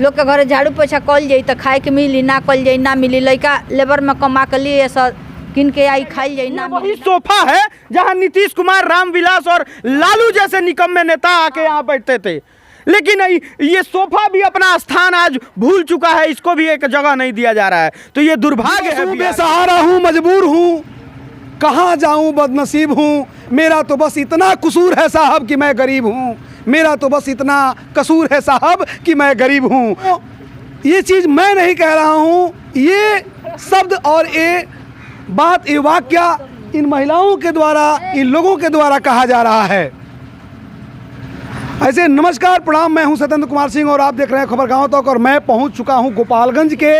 लोग के घरे झाड़ू पोछा कल जाई तो खाए के मिली, ना कल जाई ना मिली। लड़का लेबर में कमा के लिए सब किन के आई खाई जाई ना। वही सोफा है जहां नीतीश कुमार, रामविलास और लालू जैसे निकम्मे नेता आके यहाँ बैठते थे, लेकिन ये सोफा भी अपना स्थान आज भूल चुका है, इसको भी एक जगह नहीं दिया जा रहा है। तो ये दुर्भाग्य है। बेसहारा हूँ, मजबूर हूँ, कहाँ जाऊँ, बदनसीब हूँ। मेरा तो बस इतना कसूर है साहब कि मैं गरीब हूँ। मेरा तो बस इतना कसूर है साहब कि मैं गरीब हूँ। ये चीज़ मैं नहीं कह रहा हूँ, ये शब्द और ये बात, ये वाक्य इन महिलाओं के द्वारा, इन लोगों के द्वारा कहा जा रहा है। ऐसे नमस्कार प्रणाम, मैं हूं सत्येंद्र कुमार सिंह और आप देख रहे हैं खबर गांव तक। और मैं पहुंच चुका हूं गोपालगंज के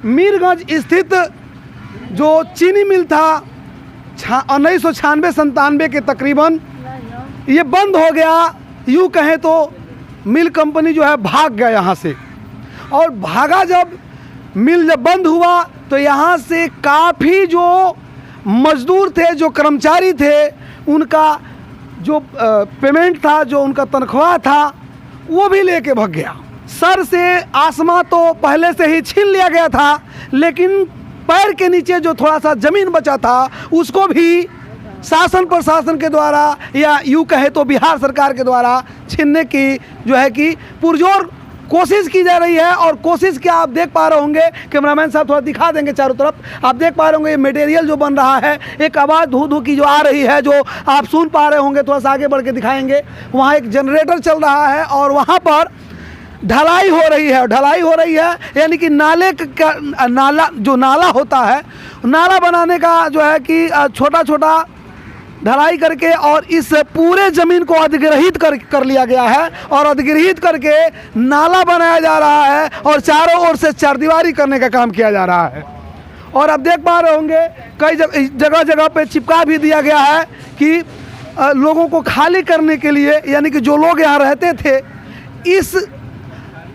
मीरगंज स्थित जो चीनी मिल था 1996-97 के तकरीबन, ये बंद हो गया। यूँ कहें तो मिल कंपनी जो है भाग गया यहाँ से। और भागा जब मिल जब बंद हुआ तो यहाँ से काफ़ी जो मजदूर थे, जो कर्मचारी थे, उनका जो पेमेंट था, जो उनका तनख्वाह था, वो भी लेके भाग गया। सर से आसमां तो पहले से ही छीन लिया गया था, लेकिन पैर के नीचे जो थोड़ा सा ज़मीन बचा था उसको भी शासन प्रशासन के द्वारा या यूँ कहे तो बिहार सरकार के द्वारा छीनने की जो है कि पुरजोर कोशिश की जा रही है। और कोशिश क्या आप देख पा रहे होंगे, कैमरामैन साहब थोड़ा दिखा देंगे चारों तरफ, आप देख पा रहे होंगे ये मटेरियल जो बन रहा है, एक आवाज़ धू धू की जो आ रही है, जो आप सुन पा रहे होंगे। थोड़ा सा आगे बढ़ के दिखाएंगे, वहाँ एक जनरेटर चल रहा है और वहाँ पर ढलाई हो रही है। ढलाई हो रही है यानी कि नाले का नाला, जो नाला होता है, नाला बनाने का जो है कि छोटा छोटा ढलाई करके और इस पूरे ज़मीन को अधिग्रहित कर लिया गया है और अधिग्रहित करके नाला बनाया जा रहा है और चारों ओर से चारदीवारी करने का काम किया जा रहा है। और आप देख पा रहे होंगे कई जगह जगह पे चिपका भी दिया गया है कि लोगों को खाली करने के लिए, यानी कि जो लोग यहाँ रहते थे, इस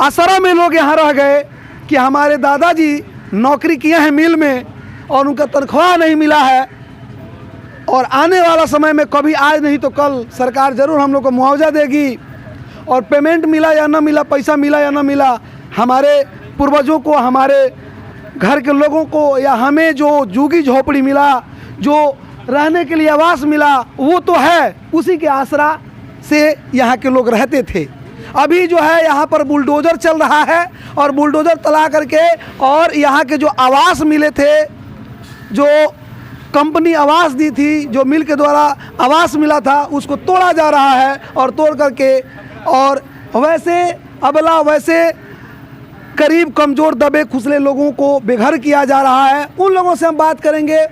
असरा में लोग यहाँ रह गए कि हमारे दादाजी नौकरी किए हैं मिल में और उनका तनख्वाह नहीं मिला है और आने वाला समय में कभी आज नहीं तो कल सरकार ज़रूर हम लोग को मुआवजा देगी। और पेमेंट मिला या ना मिला, पैसा मिला या ना मिला, हमारे पूर्वजों को, हमारे घर के लोगों को या हमें जो झुग्गी झोपड़ी मिला, जो रहने के लिए आवास मिला, वो तो है, उसी के आसरा से यहाँ के लोग रहते थे। अभी जो है यहाँ पर बुलडोज़र चल रहा है और बुलडोज़र तला करके और यहाँ के जो आवास मिले थे, जो कंपनी आवास दी थी, जो मिल के द्वारा आवास मिला था, उसको तोड़ा जा रहा है और तोड़ करके और वैसे अबला, वैसे करीब कमज़ोर दबे खुसले लोगों को बेघर किया जा रहा है। उन लोगों से हम बात करेंगे।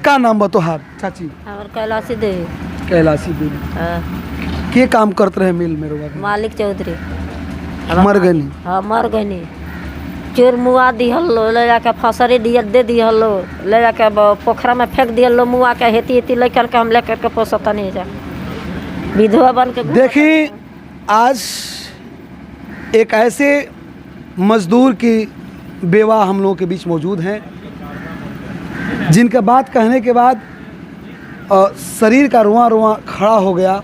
क्या नाम बतोहार चाची? कैलाशी देवी। कैलाशी देवी के काम करते रहे मिल में? मालिक चौधरी मर गई। हाँ मर गई। चोर मुआ दिहल लो, ले जाके फसरी दे दिहल लो, ले जाके पोखरा में फेंक दिहल लो, मुआ के हेती हेती लेकर के हम लेकर के पोसता नहीं जा, विधवा बन के। देखिए आज एक ऐसे मजदूर की बेवा हम लोगों के बीच मौजूद हैं जिनका बात कहने के बाद शरीर का रुआं रुआं खड़ा हो गया।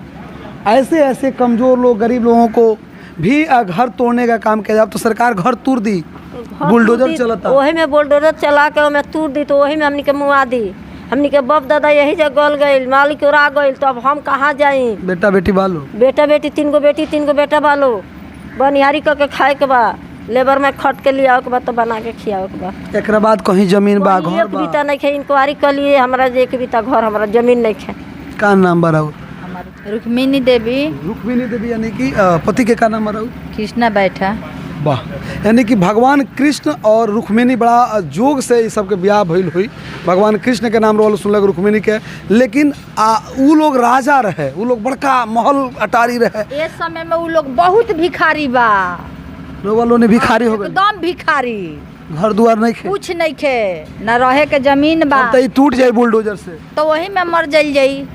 ऐसे ऐसे कमज़ोर लोग, गरीब लोगों को भी घर तोड़ने का काम किया जाए तो सरकार घर तोड़ दी, बुलडोजर चलता, वही में बुलडोजर चला के में तोड़ दी, तो वही में हमनी के मुआ दी। हमनी के बाप दादा यही जगह गल गई, मालिक उड़ा गई, तो अब हम कहाँ जाई? बेटा बेटी बालो, बेटा बेटी, 3 गो बेटी 3 गो बेटा बालो, बनिहारी करके खाए के बा, लेबर में खट के लिया के बाद तो बना के खियाओ के बा। एक बाद कहीं जमीन बा, घर बा, बीता नहीं खे, इंक्वायरी कर लिए, हमारा जे के बीता घर, हमारा जमीन नहीं खे। का नाम बराउ? रुक्मिणी देवी। रुक्मिणी देवी यानी कि पति के का नाम बराउ? कृष्णा बैठा। वाह, यानी कि भगवान कृष्ण और रुक्मिणी बड़ा जोग से इस सबके ब्याह भइल हुई। भगवान कृष्ण के नाम रोल सुनलक रुक्मिणी के, लेकिन वो लोग राजा रहे, वो लोग बड़का महल अटारी रहे। इस समय में वो लोग बहुत भिखारी बा, लोग ने भिखारी हो गए, एकदम भिखारी, घर दुआर नहीं खे, कुछ नहीं खे, न रहे के जमीन बा। तो टूट जाए बुलडोजर से तो वही में मर जाई,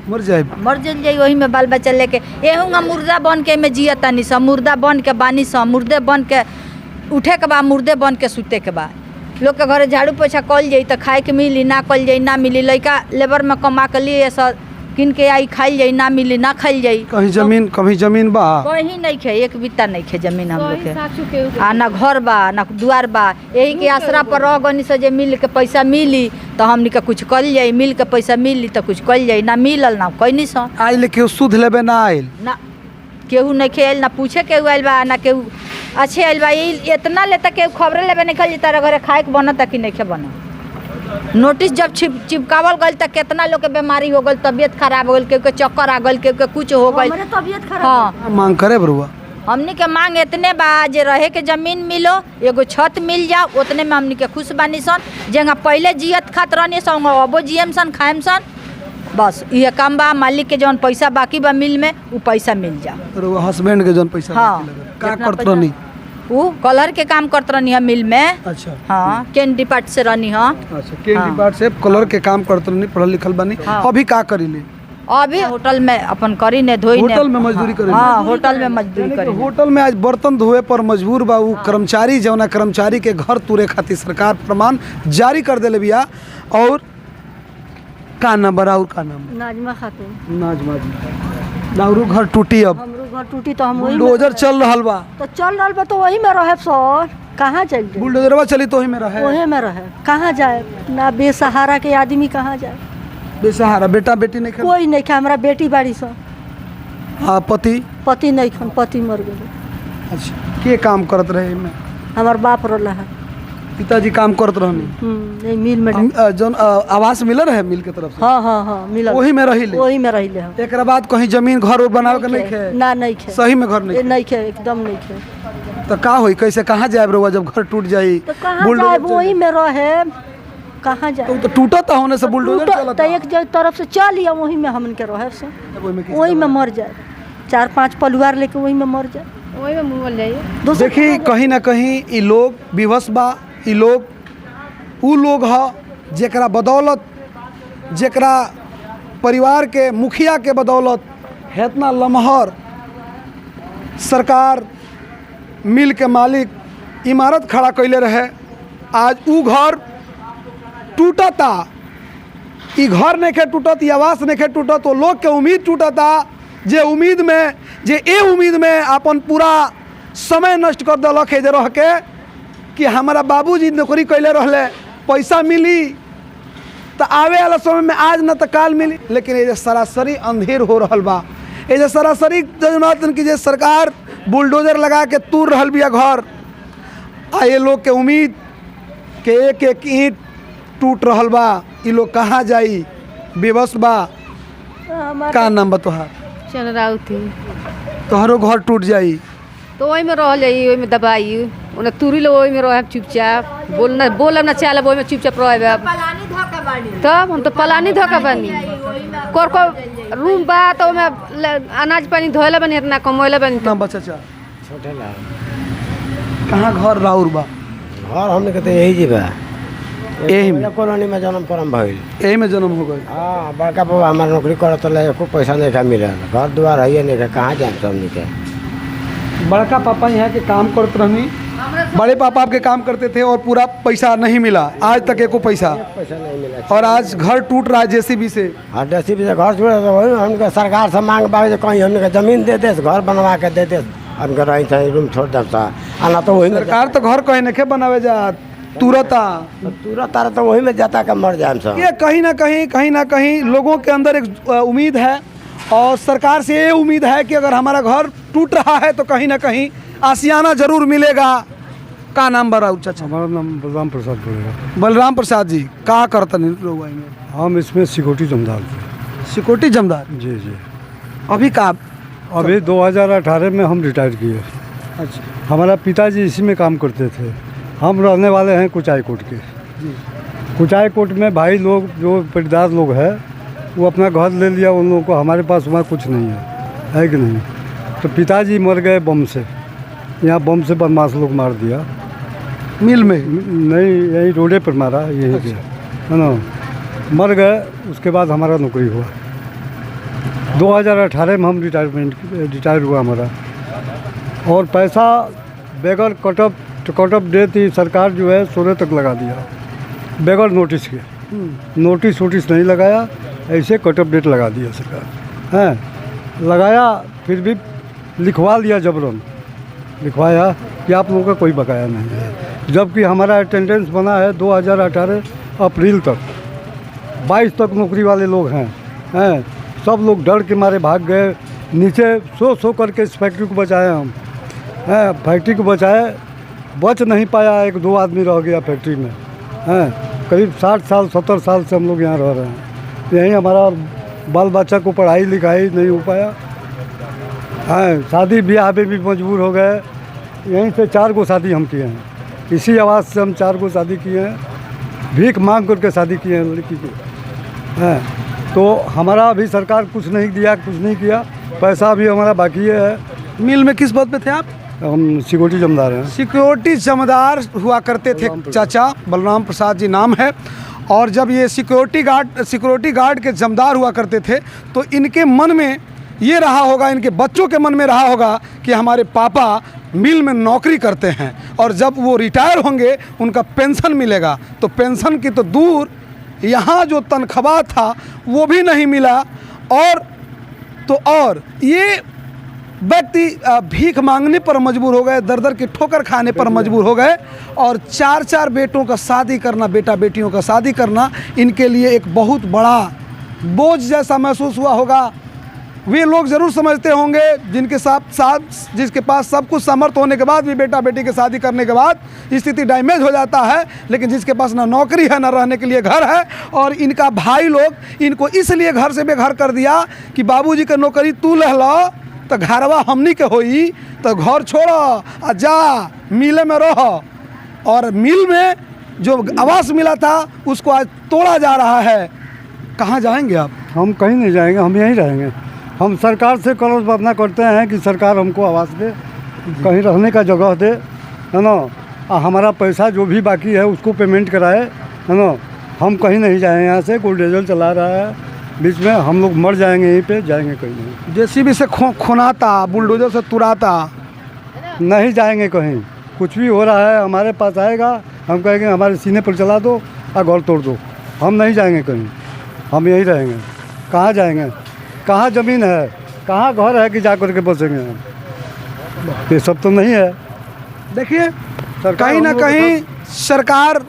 मर जाए वही में बाल बच्चा लेके। एहूँगा मुर्दा बन के में जिया तनी सा, मुर्दा बन के बानी सा, मुर्दे बन के उठे के बा, मुर्दे बन के सुते के बा। लोग के घरे झाड़ू पोछा कल जाई तो खाए के मिली, ना कल जाई ना मिली। लड़का लेबर में कमा के लिए सब किन के आई खाइल जाई, ना मिली ना खाइल जाई। कहीं जमीन बा? कहीं नहीं खे, एक बित्ता नहीं खे जमीन हम लोग के, आ ना घर बा ना दुआर बा। यही के आसरा पर रह गनी से जे मिल के पैसा मिली तो हमनी के कुछ कल जाई, मिल के पैसा मिली तो कुछ कल जाई, ना मिलल ना कहीं सा। आइल लेके सुध लेबे ना आइल? ना केहू नहीं खेल, ना पूछे केहू आइल बा, ना केहू अच्छे आइल बा। इतना लेता केहू खबरें लेबे नहीं खल तारा घरे खाए के बनता कि नहीं खे बना। नोटिस जब चिपकावल गल तो कितना लोग के बीमारी हो गल, तबियत खराब हो गल, केहू के चक्कर आ गल, केहू के कुछ हो गल। हाँ, मांग करे बरुआ? हमनी के मांग इतने बा जे रहे के जमीन मिलो, एगो छत मिल जाओ, उतने में हमनी के खुश बानी सन। जेंगा पहले जियत खात रहनी सन अबो जियम सन खाएम सन, बस ये काम बा। मालिक के जौन पैसा बाकी बा मिल में वो पैसा मिल जाओ। हस्बैंड के जौन पैसा हाँ, का करत रहनी? वो कलर के काम करत रहनी है मिल में। अच्छा। हाँ, केन डिपार्ट से रहनी है। अच्छा, केन डिपार्ट से कलर के काम करत रहनी, पढ़ल लिखल बानी। हाँ। अभी का करीले? अभी होटल में अपन करी ने धोई ने। होटल में मजदूरी करे? हाँ, होटल में मजदूरी करी। होटल में आज बर्तन धोए पर मजबूर बा उ कर्मचारी, जौना कर्मचारी के घर तुरे खातिर सरकार प्रमाण जारी कर देले बिया। और का नाम बरा? और का नाम? नाजमा खातून। नाजमा जी, दारू घर टूटी, अब हमरो घर टूटी तो हम वही बुलडोजर चल रहल बा। तो चल रहा बा तो वही में रहे सर। कहाँ चल जाए? बुलडोजरवा चली तो वही में रहे। वही में रहे, कहाँ जाए? ना बेसहारा के आदमी कहाँ जाए? बेसहारा बेटा बेटी नहीं खेल? कोई नहीं खे, हमारा बेटी बाड़ी सन। हाँ, पति नहीं खन, पति मर गए। अच्छा, के काम करत रहे में? हमार बाप रोला है। पिताजी काम करत रहनी? नहीं, मिल में जौन आवास मिल रहे मिल के तरफ से? हाँ मिला। वही में रहिले? वही में रहिले हम। एकरा बाद कहीं जमीन घर और बनावे के नहीं खे? ना नहीं खे, सही में घर नहीं? नहीं खे, एकदम नहीं खे। तो का होई, कैसे कहाँ जाए रहुआ जब घर टूट जाई? तो कहाँ जाए? वही में रहे, कहाँ जाए? तो टूटा तो होने से बुलडोजर चलता? तो एक तरफ से चलिए, वही में हमन के रहे से, वही में मर जाए। 4-5 परिवार लेके वही में मर जाए, वही में मुँह जाइए। देखिए, कहीं ना कहीं ये लोग विवश बा। ये लोग उ लोग ह जेकरा बदौलत, जेकरा परिवार के मुखिया के बदौलत हेतना लमहर सरकार मिल के मालिक इमारत खड़ा कैले रहे, आज उ घर टूटता। ई घर नहीं खे टूटत, ई आवास नहीं खे टूटत, तो लोग के उम्मीद टूटता। जे उम्मीद में अपन पूरा समय नष्ट कर दिलक है, जे रह के कि हमारा बाबूजी नौकरी कैले रहले, पैसा मिली तो आवे वाला समय में आज न तो काल मिली। लेकिन ये सरासरी अंधेर हो रहल बा। ये सरासरी जनातन की जे सरकार बुलडोजर लगा के तूर रहल बिया घर, आ ये लोग के उम्मीद के एक एक ईंट टूट रहल बा। ये लोग कहाँ जाई? बेबस बा। का नाम बा तोहार? चनराउती। तोहरो घर टूट जाई तो वही में रह जाई, वही में दबाई, उन्हें तुरी लो, वही में रह चुपचाप, बोलब ना चाहे वही में चुपचाप रह। तब हम तो पलानी धोखा बनी, को रूम बा तो अनाज पानी धोएला बनी, इतना कमोएला बनी। नाम बच्चा छोटे ला कहाँ घर राउर बा? घर हमने कहते यही जी बा, यही में कॉलोनी में जन्म परम भइल। यही में जन्म हो गए? हाँ, बड़का बाबा हमारे नौकरी करत रहे, एको पैसा नहीं खा मिला, घर द्वार है नहीं खा, कहाँ जाए सब के। बड़का पापा यहाँ के काम करते रहनी, बड़े पापा आपके काम करते थे और पूरा पैसा नहीं मिला आज तक, एको पैसा नहीं मिला। और आज घर टूट रहा है जेसीबी से। हाँ, जेसीबी से घर टूट रहा है। हमको सरकार से मांग बागे कहीं हमने जमीन दे दे, घर बनवा के दे दे, हमको रही था रूम छोड़ देता आना। तो वही सरकार तो घर कहीं नहीं बनावे जा, तुरंत आ तो वही में जाता का मर जाए सब। ये कहीं ना कहीं लोगों के अंदर एक उम्मीद है, और सरकार से ये उम्मीद है कि अगर हमारा घर टूट रहा है तो कहीं ना कहीं आशियाना जरूर मिलेगा। का नाम बड़ा चाचा? हमारा नाम बलराम प्रसाद बोलेगा। बलराम प्रसाद जी, कहाँ करते हैं? हम इसमें सिक्योरिटी जमदार थे। सिक्योरिटी जमदार? जी जी। अभी का? अभी 2018 में हम रिटायर किए। अच्छा। हमारा पिताजी इसी में काम करते थे। हम रहने वाले हैं कुचाई कोट के। कुचाई कोट में भाई लोग जो परिदार लोग हैं वो अपना घर ले लिया उन लोगों को, हमारे पास वहाँ कुछ नहीं है कि नहीं। तो पिताजी मर गए बम से, यहाँ बम से बदमाश लोग मार दिया। मिल में? नहीं, यही रोडे पर मारा, यही के है ना, मर गए। उसके बाद हमारा नौकरी हुआ 2018 में, हम रिटायर हुआ हमारा। और पैसा बगैर कटअप डेट ही सरकार जो है 16 तक लगा दिया, बगैर नोटिस के। नोटिस नहीं लगाया, ऐसे कट ऑफ डेट लगा दिया सरकार हैं। लगाया फिर भी लिखवा लिया जबरन, लिखवाया कि आप लोगों का कोई बकाया नहीं है, जबकि हमारा अटेंडेंस बना है 2018 अप्रैल तक। 22 तक नौकरी वाले लोग हैं सब लोग डर के मारे भाग गए। नीचे सो करके इस फैक्ट्री को बचाए हम हैं, फैक्ट्री को बचाए, बच नहीं पाया, 1-2 आदमी रह गया फैक्ट्री में हैं। करीब 60 साल 70 साल से हम लोग यहाँ रह रहे हैं। यहीं हमारा बाल बच्चा को पढ़ाई लिखाई नहीं हो पाया हैं, शादी ब्याह में भी मजबूर हो गए। यहीं से 4 गो शादी हम किए हैं, इसी आवाज़ से हम 4 गो शादी किए हैं, भीख मांग करके शादी किए हैं लड़की की हैं। तो हमारा अभी सरकार कुछ नहीं दिया, कुछ नहीं किया, पैसा भी हमारा बाकी है। मिल में किस पद पे थे आप? हम सिक्योरिटी जमदार हैं। सिक्योरिटी जमदार हुआ करते थे चाचा, बलराम प्रसाद जी नाम है। और जब ये सिक्योरिटी गार्ड के जमदार हुआ करते थे तो इनके मन में ये रहा होगा, इनके बच्चों के मन में रहा होगा कि हमारे पापा मिल में नौकरी करते हैं और जब वो रिटायर होंगे उनका पेंशन मिलेगा। तो पेंशन की तो दूर, यहाँ जो तनख्वाह था वो भी नहीं मिला। और ये व्यक्ति भीख मांगने पर मजबूर हो गए, दर दर की ठोकर खाने पर मजबूर हो गए। और 4-4 बेटों का शादी करना, बेटा बेटियों का शादी करना इनके लिए एक बहुत बड़ा बोझ जैसा महसूस हुआ होगा। वे लोग ज़रूर समझते होंगे जिसके पास सब कुछ समर्थ होने के बाद भी बेटा बेटी की शादी करने के बाद स्थिति डैमेज हो जाता है, लेकिन जिसके पास ना नौकरी है ना रहने के लिए घर है। और इनका भाई लोग इनको इसलिए घर से बेघर कर दिया कि बाबूजी का नौकरी तू ले लो तो घरवा हमनी के होई, तो घर छोड़ो आ जा मिल में रहो। और मिल में जो आवास मिला था उसको आज तोड़ा जा रहा है। कहाँ जाएंगे आप? हम कहीं नहीं जाएंगे, हम यहीं रहेंगे। हम सरकार से करोड़ प्रार्थना करते हैं कि सरकार हमको आवास दे, कहीं रहने का जगह दे, है ना। हमारा पैसा जो भी बाकी है उसको पेमेंट कराए, है ना। हम कहीं नहीं जाएंगे, यहाँ से कोई डीजल चला रहा है, बीच में हम लोग मर जाएंगे यहीं पे, जाएंगे कहीं नहीं। जेसीबी से खुनाता, बुलडोजर से तुराता, नहीं जाएंगे कहीं। कुछ भी हो रहा है हमारे पास आएगा, हम कहेंगे हमारे सीने पर चला दो और घर तोड़ दो। हम नहीं जाएंगे कहीं, हम यहीं रहेंगे। कहाँ जाएंगे? कहाँ ज़मीन है, कहाँ घर है कि जा कर के बसेंगे हम? ये सब तो नहीं है। देखिए कहीं ना कहीं सरकार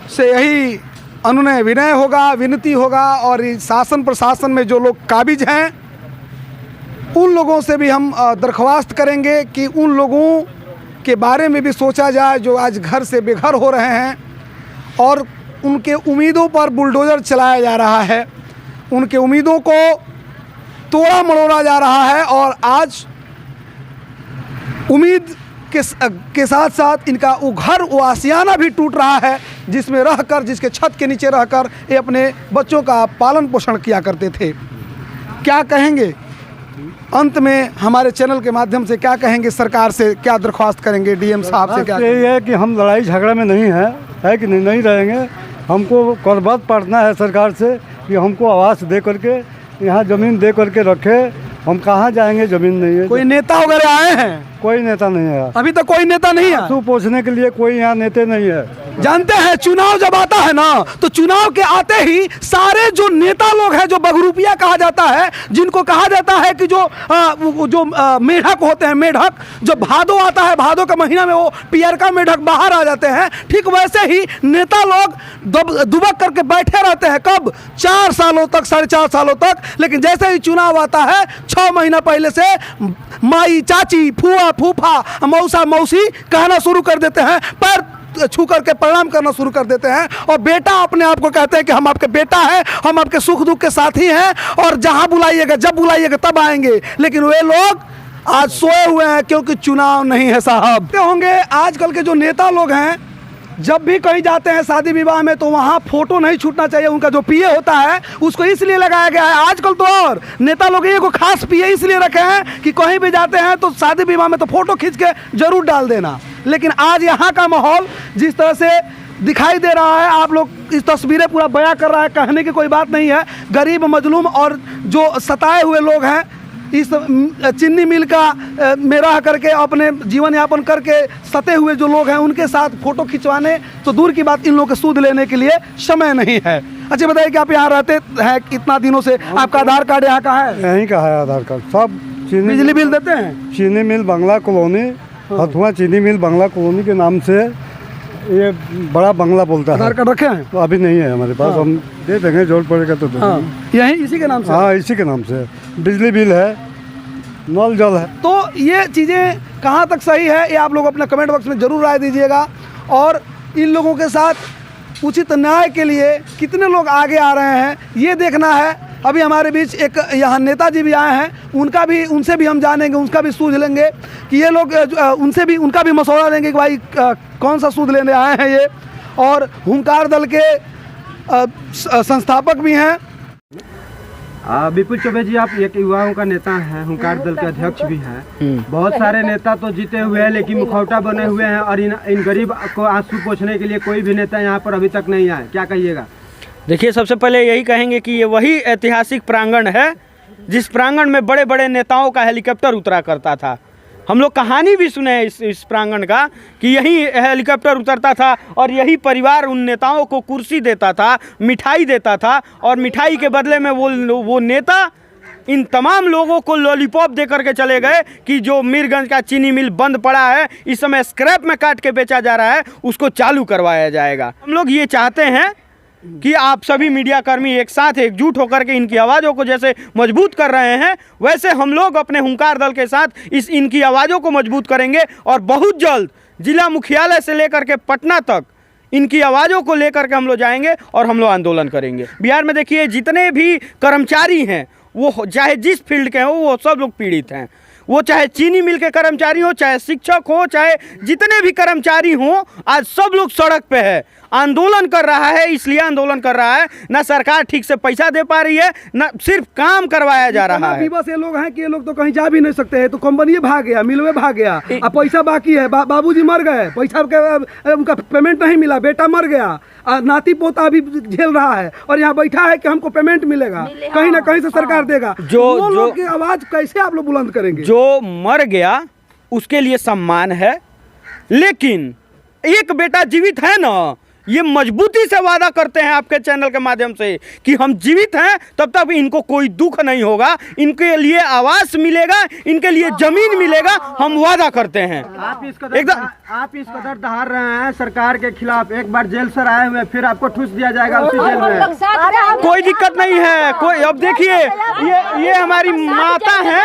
से यही अनुनय विनय होगा, विनती होगा। और शासन प्रशासन में जो लोग काबिज हैं उन लोगों से भी हम दरख्वास्त करेंगे कि उन लोगों के बारे में भी सोचा जाए जो आज घर से बेघर हो रहे हैं और उनके उम्मीदों पर बुलडोज़र चलाया जा रहा है, उनके उम्मीदों को तोड़ा मरोड़ा जा रहा है। और आज उम्मीद के साथ साथ इनका वो घर, वो आशियाना भी टूट रहा है जिसमें रहकर, जिसके छत के नीचे रहकर ये अपने बच्चों का पालन पोषण किया करते थे। क्या कहेंगे अंत में हमारे चैनल के माध्यम से, क्या कहेंगे सरकार से, क्या दरख्वास्त करेंगे डीएम साहब से? क्या यही है कि हम लड़ाई झगड़ा में नहीं है कि नहीं रहेंगे। हमको करबद्ध प्रार्थना है सरकार से कि हमको आवास दे करके, यहाँ ज़मीन दे करके रखे। हम कहाँ जाएंगे, ज़मीन नहीं है। कोई नेता वगैरह आए हैं? कोई नेता नहीं है, अभी तक कोई नेता नहीं है। आंसू पोंछने के लिए कोई यहाँ नेता नहीं है। जानते हैं चुनाव जब आता है ना, तो चुनाव के आते ही सारे जो नेता लोग हैं, जो बगरूपिया कहा जाता है, जिनको कहा जाता है कि जो मेढक होते हैं, मेढक, जो भादो आता है, भादो का महीना में वो पियर का मेढक बाहर आ जाते हैं। ठीक वैसे ही नेता लोग दुबक करके बैठे रहते हैं। कब? 4 सालों तक, 4.5 सालों तक। लेकिन जैसे ही चुनाव आता है 6 महीना पहले से माई, चाची, फूआ, फूफा, मौसा, मौसी कहना शुरू कर देते हैं, पैर छू करके प्रणाम करना शुरू कर देते हैं। और बेटा अपने आप को कहते हैं कि हम आपके बेटा हैं, हम आपके सुख दुख के साथी हैं और जहां बुलाइएगा, जब बुलाइएगा तब आएंगे। लेकिन वे लोग आज सोए हुए हैं क्योंकि चुनाव नहीं है साहब। होंगे आजकल के जो नेता लोग हैं, जब भी कहीं जाते हैं शादी विवाह में तो वहाँ फोटो नहीं छूटना चाहिए। उनका जो पीए होता है उसको इसलिए लगाया गया है आजकल तो, और नेता लोग ये को खास पीए इसलिए रखे हैं कि कहीं भी जाते हैं तो शादी विवाह में तो फोटो खींच के जरूर डाल देना। लेकिन आज यहाँ का माहौल जिस तरह से दिखाई दे रहा है, आप लोग इस तस्वीरें पूरा बयां कर रहा है, कहने की कोई बात नहीं है। गरीब, मजलूम और जो सताए हुए लोग हैं, इस चीनी मिल का में रह करके अपने जीवन यापन करके सते हुए जो लोग हैं, उनके साथ फ़ोटो खिंचवाने तो दूर की बात, इन लोगों के सूद लेने के लिए समय नहीं है। अच्छा बताइए कि आप यहाँ रहते हैं कितना दिनों से, आपका आधार कार्ड यहाँ का है? यहीं का है आधार कार्ड। सब चीनी बिजली बिल देते हैं? चीनी मिल बंगला कॉलोनी, हथुआ चीनी मिल बंगला कॉलोनी के नाम से ये बड़ा बंगला बोलता है। आधार कार्ड रखे हैं? तो अभी नहीं है हमारे पास, हम दे देंगे, जरूरत पड़ेगा तो दे देंगे। यहीं इसी के नाम से? हाँ, इसी के नाम से। बिजली बिल है, नल जल है। तो ये चीज़ें कहाँ तक सही है, ये आप लोग अपने कमेंट बॉक्स में ज़रूर राय दीजिएगा। और इन लोगों के साथ उचित न्याय के लिए कितने लोग आगे आ रहे हैं ये देखना है। अभी हमारे बीच एक यहाँ नेताजी भी आए हैं, उनसे भी हम जानेंगे, उनका भी सूझ लेंगे कि ये लोग उनका भी मशवरा लेंगे कि भाई कौन सा सूद लेने आए हैं ये। और हुंकार दल के संस्थापक भी हैं। विपुल चौबे जी, आप एक युवाओं का नेता हैं, हुंकार दल के अध्यक्ष भी हैं। बहुत सारे नेता तो जीते हुए हैं लेकिन मुखौटा बने हुए हैं, और इन गरीब को आंसू पोंछने के लिए कोई भी नेता यहाँ पर अभी तक नहीं आए। क्या कहिएगा? देखिए, सबसे पहले यही कहेंगे कि ये वही ऐतिहासिक प्रांगण है जिस प्रांगण में बड़े बड़े नेताओं का हेलीकॉप्टर उतरा करता था। हम लोग कहानी भी सुने हैं इस प्रांगण का कि यही हेलीकॉप्टर उतरता था और यही परिवार उन नेताओं को कुर्सी देता था, मिठाई देता था, और मिठाई के बदले में वो नेता इन तमाम लोगों को लॉलीपॉप दे करके चले गए कि जो मीरगंज का चीनी मिल बंद पड़ा है, इस समय स्क्रैप में काट के बेचा जा रहा है, उसको चालू करवाया जाएगा। हम लोग ये चाहते हैं कि आप सभी मीडिया कर्मी एक साथ एकजुट होकर के इनकी आवाज़ों को जैसे मजबूत कर रहे हैं, वैसे हम लोग अपने हुंकार दल के साथ इनकी आवाज़ों को मजबूत करेंगे। और बहुत जल्द जिला मुख्यालय से लेकर के पटना तक इनकी आवाज़ों को लेकर के हम लोग जाएंगे और हम लोग आंदोलन करेंगे। बिहार में देखिए, जितने भी कर्मचारी हैं, वो चाहे जिस फील्ड के हों, वो सब लोग पीड़ित हैं। वो चाहे चीनी मिल के कर्मचारी हो, चाहे शिक्षक हो, चाहे जितने भी कर्मचारी हों, आज सब लोग सड़क पे है, आंदोलन कर रहा है। इसलिए आंदोलन कर रहा है, ना सरकार ठीक से पैसा दे पा रही है, ना सिर्फ काम करवाया जा रहा है। बस ये लोग हैं कि ये लोग तो कहीं जा भी नहीं सकते हैं, तो कंपनी भाग गया, मिलवे भाग गया, अब पैसा बाकी है, बाबूजी मर गए, पैसा उनका पेमेंट नहीं मिला, बेटा मर गया, नाती पोता अभी झेल रहा है, और यहाँ बैठा है कि हमको पेमेंट मिलेगा, कहीं ना कहीं से सरकार देगा। वो लोग की आवाज़ कैसे आप लोग बुलंद करेंगे? जो मर गया उसके लिए सम्मान है, लेकिन एक बेटा जीवित है ना, ये मजबूती से वादा करते हैं आपके चैनल के माध्यम से कि हम जीवित हैं तब तक इनको कोई दुख नहीं होगा, इनके लिए आवास मिलेगा, इनके लिए जमीन मिलेगा, हम वादा करते हैं। आप इस कदर दहाड़ रहे हैं सरकार के खिलाफ, एक बार जेल से आए हुए, फिर आपको ठूस दिया जाएगा उसी जेल में। कोई दिक्कत नहीं है कोई। अब देखिए, ये हमारी माता है,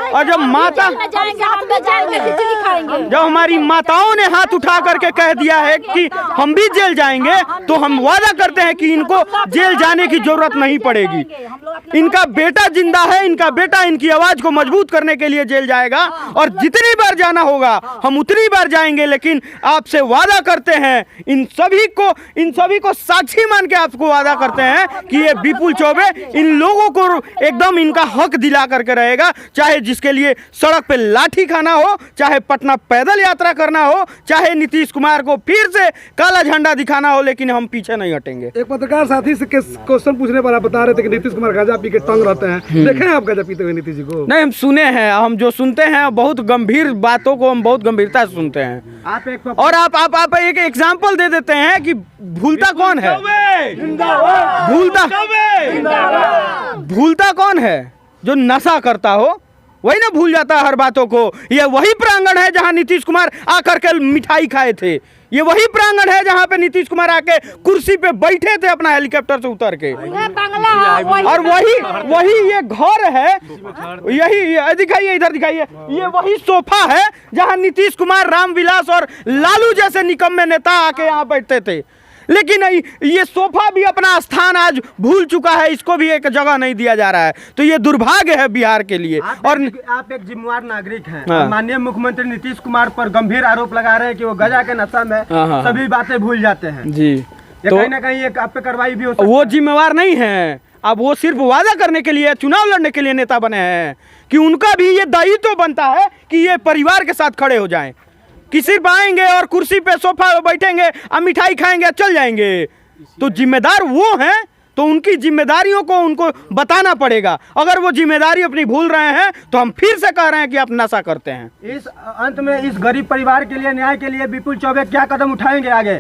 और जब हमारी माताओं ने हाथ उठा करके कह दिया है कि हम भी जेल जाएंगे, तो हम वादा करते हैं कि इनको जेल जाने की जरूरत नहीं पड़ेगी। इनका बेटा जिंदा है, इनका बेटा इनकी आवाज को मजबूत करने के लिए जेल जाएगा, और जितनी बार जाना होगा हम उतनी बार जाएंगे। लेकिन आपसे वादा करते हैं, इन सभी को साक्षी मान के आपको वादा करते हैं कि ये विपुल चौबे इन लोगों को एकदम इनका हक दिला करके रहेगा, चाहे जिसके लिए सड़क पे लाठी खाना हो, चाहे पटना पैदल यात्रा करना हो, चाहे नीतीश कुमार को फिर से काला झंडा दिखाना हो, लेकिन हम पीछे नहीं हटेंगे। एक पत्रकार साथी से क्वेश्चन पूछने पर आप बता रहे थे कि नीतीश कुमार गांजा पी के तंग रहते हैं, देखे हैं आप गांजा पीते हुए नीतीश जी को? नहीं, हम सुने हैं, हम जो सुनते हैं बहुत गंभीर बातों को हम बहुत गंभीरता से सुनते हैं। और आप एक एग्जाम्पल दे देते हैं कि भूलता कौन है? भूलता कौन है? जो नशा करता हो वही ना भूल जाता है हर बातों को। ये वही प्रांगण है जहां नीतीश कुमार आकर के मिठाई खाए थे, ये वही प्रांगण है जहां पे नीतीश कुमार आके कुर्सी पे बैठे थे अपना हेलीकॉप्टर से उतर के, और वही ये घर है, यही दिखाइए, इधर दिखाइए, ये वही सोफा है जहां नीतीश कुमार, रामविलास और लालू जैसे निकम्मे नेता आके यहाँ बैठते थे। लेकिन ये सोफा भी अपना स्थान आज भूल चुका है, इसको भी एक जगह नहीं दिया जा रहा है। तो ये दुर्भाग्य है बिहार के लिए। और आप एक जिम्मेवार नागरिक हैं। हाँ। माननीय मुख्यमंत्री नीतीश कुमार पर गंभीर आरोप लगा रहे हैं कि वो गजा के नशा में सभी बातें भूल जाते हैं जी। तो कहीं ना कहीं एक आप पे कार्रवाई भी हो सकती है। वो जिम्मेवार नहीं है, अब वो सिर्फ वादा करने के लिए, चुनाव लड़ने के लिए नेता बने हैं कि उनका भी ये दायित्व बनता है कि ये परिवार के साथ खड़े हो जाएं, कि सिर्फ आएंगे और कुर्सी पे सोफा पे बैठेंगे और मिठाई खाएंगे चल जाएंगे। तो जिम्मेदार वो हैं, तो उनकी जिम्मेदारियों को उनको बताना पड़ेगा। अगर वो जिम्मेदारी अपनी भूल रहे हैं तो हम फिर से कह रहे हैं कि आप नशा करते हैं। इस अंत में इस गरीब परिवार के लिए, न्याय के लिए विपुल चौबे क्या कदम उठाएंगे आगे?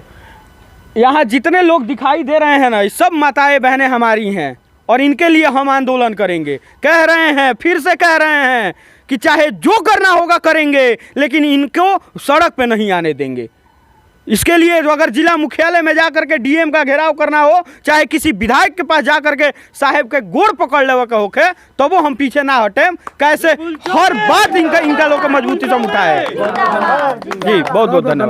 यहाँ जितने लोग दिखाई दे रहे हैं ना, ये सब माताएं बहनें हमारी हैं और इनके लिए हम आंदोलन करेंगे। कह रहे हैं, फिर से कह रहे हैं कि चाहे जो करना होगा करेंगे, लेकिन इनको सड़क पे नहीं आने देंगे। इसके लिए जो अगर जिला मुख्यालय में जा करके डीएम का घेराव करना हो, चाहे किसी विधायक के पास जा करके साहेब के गोड़ पकड़ लेवे का होके, तो वो हम पीछे ना हटे। कैसे हर बात इनका लोग को मजबूती से उठाए। जी बहुत बहुत धन्यवाद।